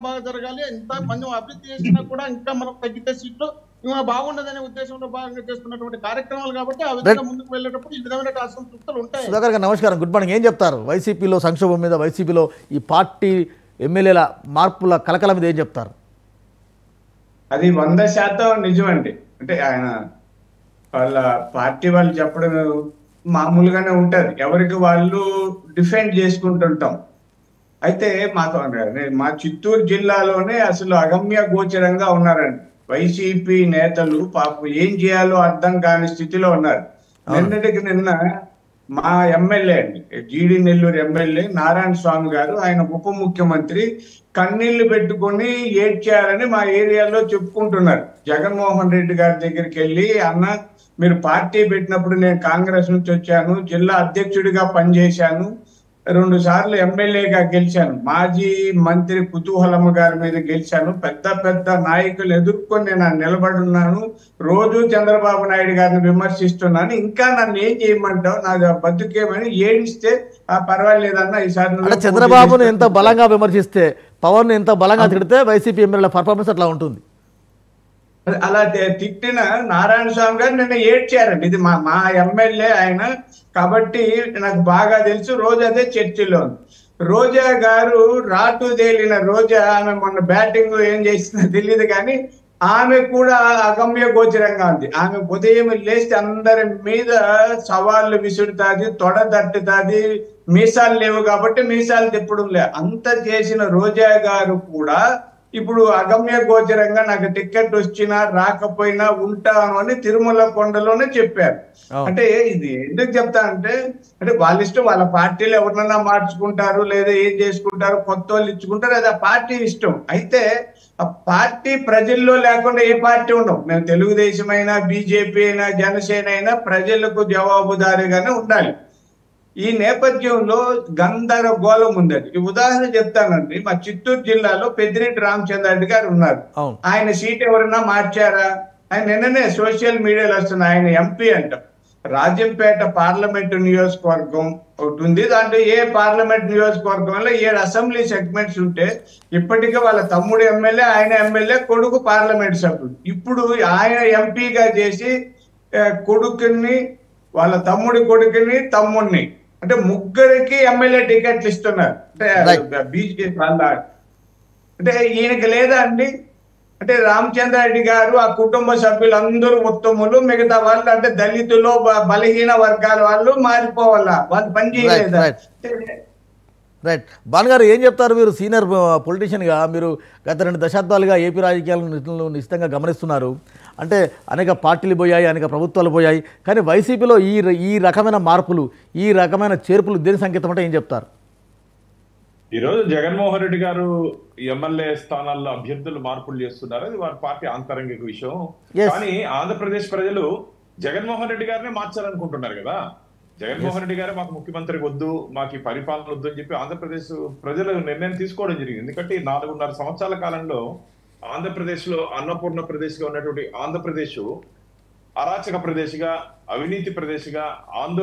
బాగా జరగాలి. ఎంత మనం అభివృద్ధి చేసినా కూడా ఇంకా మనం తగ్గితే సీట్లు బాగుండదనే ఉద్దేశంలో భాగంగా చేస్తున్నటువంటి కార్యక్రమాలు కాబట్టి ఆ విధంగా రైట్. ముందుకు వెళ్ళేటప్పుడు ఈ విధమైన అసంతృప్తులు ఉంటాయి. సుధాకర్ గారు నమస్కారం, గుడ్ మార్నింగ్. ఏం చెప్తారు వైసీపీలో సంక్షోభం మీద, వైసీపీలో ఈ పార్టీ ఎమ్మెల్యేల మార్పుల కలకల మీద ఏం చెప్తారు? అది 100% నిజమండి. అంటే ఆయన వాళ్ళ పార్టీ వాళ్ళు చెప్పడం మామూలుగానే ఉంటది. ఎవరికి వాళ్ళు డిఫెండ్ చేసుకుంటుంటాం. అయితే మా చిత్తూరు జిల్లాలోనే అసలు అగమ్య గోచరంగా ఉన్నారండి. వైసీపీ నేతలు పాపం ఏం చేయాలో అర్థం కాని స్థితిలో ఉన్నారు. నిన్నటికి నిన్న మా ఎమ్మెల్యే అండి, జీడి నెల్లూరు ఎమ్మెల్యే నారాయణ స్వామి గారు, ఆయన ఉప ముఖ్యమంత్రి కన్నీళ్లు పెట్టుకొని ఏడ్చారని మా ఏరియాలో చెప్పుకుంటున్నారు. జగన్మోహన్ రెడ్డి గారి దగ్గరికి వెళ్ళి, అన్న మీరు పార్టీ పెట్టినప్పుడు నేను కాంగ్రెస్ నుంచి వచ్చాను, జిల్లా అధ్యక్షుడిగా పనిచేశాను, 2 సార్లు ఎమ్మెల్యేగా గెలిచాను, మాజీ మంత్రి కుతూహలమ్మ గారి మీద గెలిచాను, పెద్ద పెద్ద నాయకులు ఎదుర్కొని నేను నిలబడున్నాను, రోజు చంద్రబాబు నాయుడు గారిని విమర్శిస్తున్నాను, ఇంకా నన్ను ఏం చేయమంటావు, నాకు బతుకేమని ఏడిస్తే పర్వాలేదన్న ఈసారి చంద్రబాబును ఎంత బలంగా విమర్శిస్తే, పవన్ ఎంత బలంగా తిడితే వైసీపీ ఎమ్మెల్యేల పర్ఫార్మెన్స్ అట్లా ఉంటుంది. అలా తిట్టిన నారాయణ స్వామి గారు నిన్న ఏడ్చారండి. ఇది మా ఎమ్మెల్యే ఆయన కాబట్టి నాకు బాగా తెలుసు. రోజు అదే చర్చిలో రోజా గారు రాటుదేలిన రోజా, ఆమె మొన్న బ్యాటింగ్ ఏం చేసిందో తెలియదు కానీ ఆమె కూడా అగమ్య గోచరంగా ఉంది. ఆమె ఉదయం లేచి అందరి మీద సవాళ్ళు విసురుతాది, తొడ తట్టుతాది, మీసాలు లేవు కాబట్టి మీసాలు తిప్పడం లే. అంత చేసిన రోజా గారు కూడా ఇప్పుడు అగమ్య గోచరంగా నాకు టికెట్ వచ్చినా రాకపోయినా ఉంటాను అని తిరుమల కొండలోనే చెప్పారు. అంటే ఇది ఎందుకు చెప్తానంటే, అంటే వాళ్ళ ఇష్టం, వాళ్ళ పార్టీలు ఎవరినైనా మార్చుకుంటారు లేదా ఏం చేసుకుంటారు, కొత్త వాళ్ళు ఇచ్చుకుంటారు, అది ఆ పార్టీ ఇష్టం. అయితే ఆ పార్టీ ప్రజల్లో లేకుండా ఏ పార్టీ ఉండవు. మేము తెలుగుదేశం అయినా, బీజేపీ అయినా, జనసేన అయినా ప్రజలకు జవాబుదారీగానే ఉండాలి. ఈ నేపథ్యంలో గందరగోళం ఉందండి. ఈ ఉదాహరణ చెప్తానండి. మా చిత్తూరు జిల్లాలో పెద్దిరెడ్డి రామచంద్రారెడ్డి గారు ఉన్నారు. ఆయన సీట్ ఎవరైనా మార్చారా? ఆయన నిన్ననే సోషల్ మీడియాలో వస్తున్న ఆయన ఎంపీ అంట. రాజంపేట పార్లమెంటు నియోజకవర్గం ఒకటి ఉంది. దాంట్లో ఏ పార్లమెంట్ నియోజకవర్గంలో 7 అసెంబ్లీ సెగ్మెంట్స్ ఉంటే ఇప్పటికే వాళ్ళ తమ్ముడు ఎమ్మెల్యే, ఆయన ఎమ్మెల్యే, కొడుకు పార్లమెంట్ సభ్యుడు. ఇప్పుడు ఆయన ఎంపీగా చేసి కొడుకుని, వాళ్ళ తమ్ముడి కొడుకుని, తమ్ముడిని, అంటే ముగ్గురికి ఎమ్మెల్యే టికెట్లు ఇస్తున్నారు. అంటే బీజేపీ వాళ్ళ, అంటే ఈయనకి లేదా అండి? అంటే రామచంద్రారెడ్డి గారు ఆ కుటుంబ సభ్యులందరూ ఉత్తములు, మిగతా వాళ్ళు అంటే దళితులు, బలహీన వర్గాల వాళ్ళు మారిపోవాలా, వాళ్ళు పని చేయలేదా? రైట్. బాన్ గారు ఏం చెప్తారు? మీరు సీనియర్ పొలిటీషియన్గా, మీరు గత 2 దశాబ్దాలుగా ఏపీ రాజకీయాలను నిశ్చితంగా గమనిస్తున్నారు. అంటే అనేక పార్టీలు పోయాయి, అనేక ప్రభుత్వాలు పోయాయి, కానీ వైసీపీలో ఈ రకమైన మార్పులు, ఈ రకమైన చేర్పులు దేని సంకేతం అంటే ఏం చెప్తారు? ఈరోజు జగన్మోహన్ రెడ్డి గారు ఎమ్మెల్యే స్థానాల్లో అభ్యర్థులు మార్పులు చేస్తున్నారు. అది వారి పార్టీ ఆంతరంగిక విషయం. కానీ ఆంధ్రప్రదేశ్ ప్రజలు జగన్మోహన్ రెడ్డి గారినే మార్చాలనుకుంటున్నారు కదా. జగన్మోహన్ రెడ్డి గారే మాకు ముఖ్యమంత్రి వద్దు, మాకు ఈ పరిపాలన వద్దు అని చెప్పి ఆంధ్రప్రదేశ్ ప్రజలు నిర్ణయం తీసుకోవడం జరిగింది. ఎందుకంటే 4.5 సంవత్సరాల కాలంలో ఆంధ్రప్రదేశ్ లో అన్నపూర్ణ ప్రదేశ్ గా ఉన్నటువంటి ఆంధ్రప్రదేశ్ అరాచక ప్రదేశ్ గా, అవినీతి ప్రదేశ్ గా, ఆందోళన